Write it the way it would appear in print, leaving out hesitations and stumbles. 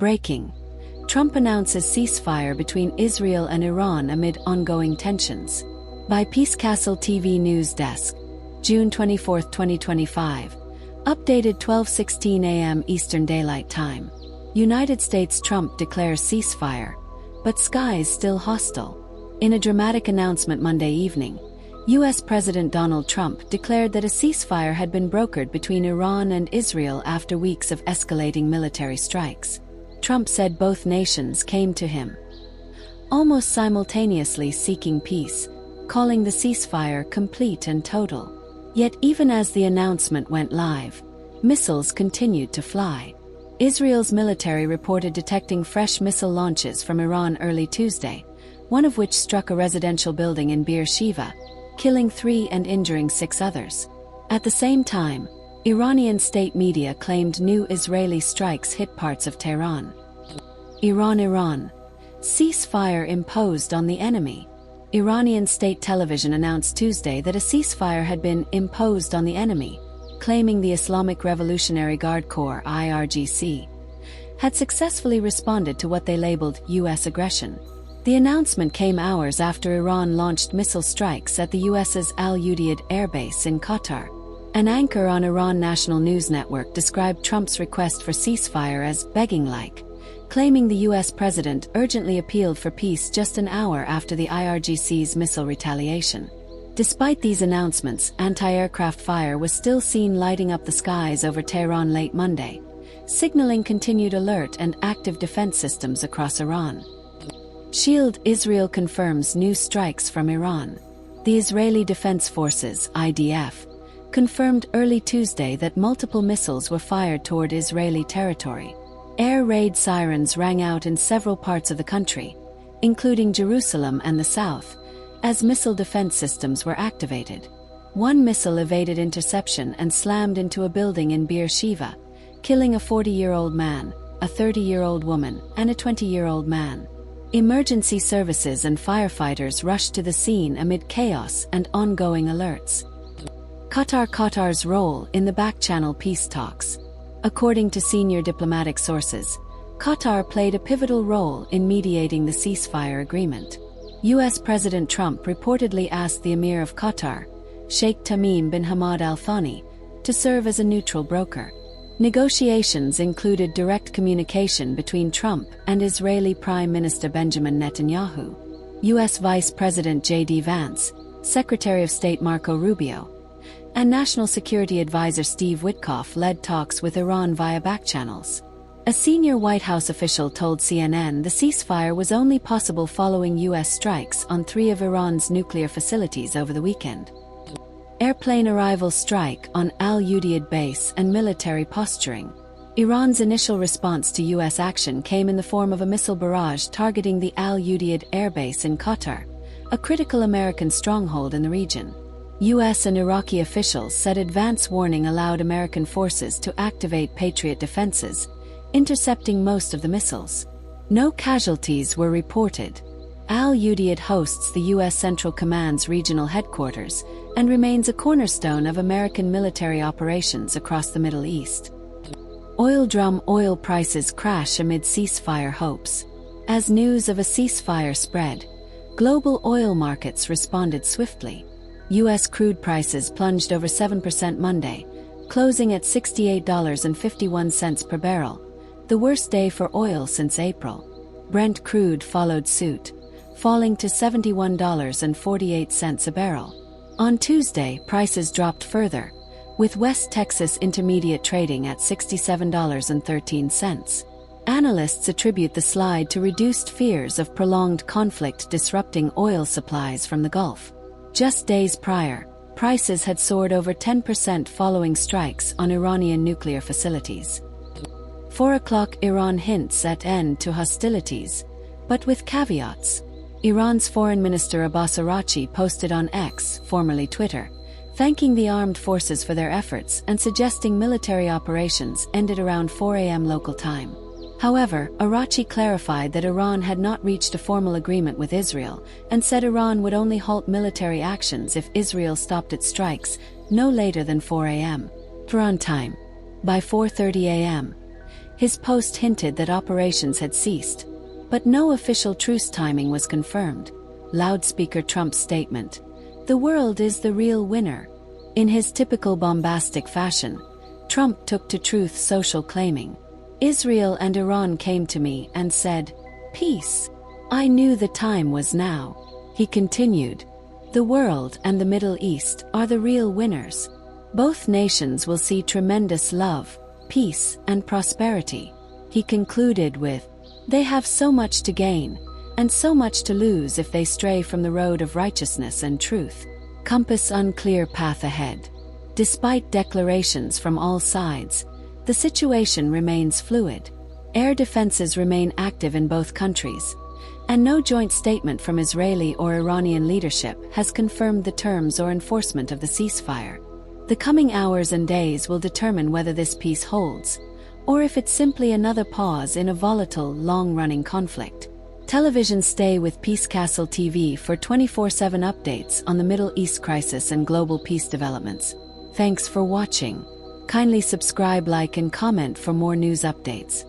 Breaking. Trump announces ceasefire between Israel and Iran amid ongoing tensions. By PeaceCastle TV News Desk. June 24, 2025. Updated 12:16 a.m. Eastern Daylight Time. United States Trump declares ceasefire, but skies still hostile. In a dramatic announcement Monday evening, U.S. President Donald Trump declared that a ceasefire had been brokered between Iran and Israel after weeks of escalating military strikes. Trump said both nations came to him, almost simultaneously seeking peace, calling the ceasefire complete and total. Yet even as the announcement went live, missiles continued to fly. Israel's military reported detecting fresh missile launches from Iran early Tuesday, one of which struck a residential building in Beersheba, killing 3 and injuring 6 others. At the same time, Iranian state media claimed new Israeli strikes hit parts of Tehran. Iran. Ceasefire imposed on the enemy. Iranian state television announced Tuesday that a ceasefire had been imposed on the enemy, claiming the Islamic Revolutionary Guard Corps (IRGC) had successfully responded to what they labeled U.S. aggression. The announcement came hours after Iran launched missile strikes at the U.S.'s Al Udeid Air Base in Qatar. An anchor on Iran National News Network described Trump's request for ceasefire as begging-like, claiming the U.S. president urgently appealed for peace just an hour after the IRGC's missile retaliation. Despite these announcements, anti-aircraft fire was still seen lighting up the skies over Tehran late Monday, signaling continued alert and active defense systems across Iran. Shield: Israel confirms new strikes from Iran. The Israeli Defense Forces (IDF) confirmed early Tuesday that multiple missiles were fired toward Israeli territory. Air raid sirens rang out in several parts of the country, including Jerusalem and the south, as missile defense systems were activated. One missile evaded interception and slammed into a building in Beersheba, killing a 40-year-old man, a 30-year-old woman, and a 20-year-old man. Emergency services and firefighters rushed to the scene amid chaos and ongoing alerts. Qatar's role in the back-channel peace talks. According to senior diplomatic sources, Qatar played a pivotal role in mediating the ceasefire agreement. U.S. President Trump reportedly asked the Emir of Qatar, Sheikh Tamim bin Hamad Al Thani, to serve as a neutral broker. Negotiations included direct communication between Trump and Israeli Prime Minister Benjamin Netanyahu, U.S. Vice President J.D. Vance, Secretary of State Marco Rubio, and National Security Advisor Steve Witkoff led talks with Iran via backchannels. A senior White House official told CNN the ceasefire was only possible following U.S. strikes on 3 of Iran's nuclear facilities over the weekend. Airplane arrival strike on Al Udeid base and military posturing. Iran's initial response to U.S. action came in the form of a missile barrage targeting the Al Udeid Air Base in Qatar, a critical American stronghold in the region. U.S. and Iraqi officials said advance warning allowed American forces to activate Patriot defenses, intercepting most of the missiles. No casualties were reported. Al Udeid hosts the U.S. Central Command's regional headquarters and remains a cornerstone of American military operations across the Middle East. Oil prices crash amid ceasefire hopes. As news of a ceasefire spread, global oil markets responded swiftly. U.S. crude prices plunged over 7% Monday, closing at $68.51 per barrel, the worst day for oil since April. Brent crude followed suit, falling to $71.48 a barrel. On Tuesday, prices dropped further, with West Texas Intermediate trading at $67.13. Analysts attribute the slide to reduced fears of prolonged conflict disrupting oil supplies from the Gulf. Just days prior, prices had soared over 10% following strikes on Iranian nuclear facilities. 4 o'clock, Iran hints at end to hostilities, but with caveats. Iran's Foreign Minister Abbas Araghchi posted on X, formerly Twitter, thanking the armed forces for their efforts and suggesting military operations ended around 4 a.m. local time. However, Araghchi clarified that Iran had not reached a formal agreement with Israel and said Iran would only halt military actions if Israel stopped its strikes no later than 4 a.m. Tehran time. By 4:30 a.m., His post hinted that operations had ceased, but no official truce timing was confirmed. Loudspeaker Trump's statement, "The world is the real winner." In his typical bombastic fashion, Trump took to Truth Social claiming, "Israel and Iran came to me and said, 'Peace.' I knew the time was now." He continued, "The world and the Middle East are the real winners. Both nations will see tremendous love, peace, and prosperity." He concluded with, "They have so much to gain, and so much to lose if they stray from the road of righteousness and truth. Compass unclear path ahead." Despite declarations from all sides, the situation remains fluid. Air defenses remain active in both countries, and no joint statement from Israeli or Iranian leadership has confirmed the terms or enforcement of the ceasefire. The coming hours and days will determine whether this peace holds, or if it's simply another pause in a volatile, long-running conflict. Television stay with PeaceCastle TV for 24/7 updates on the Middle East crisis and global peace developments. Thanks for watching. Kindly subscribe, like, and comment for more news updates.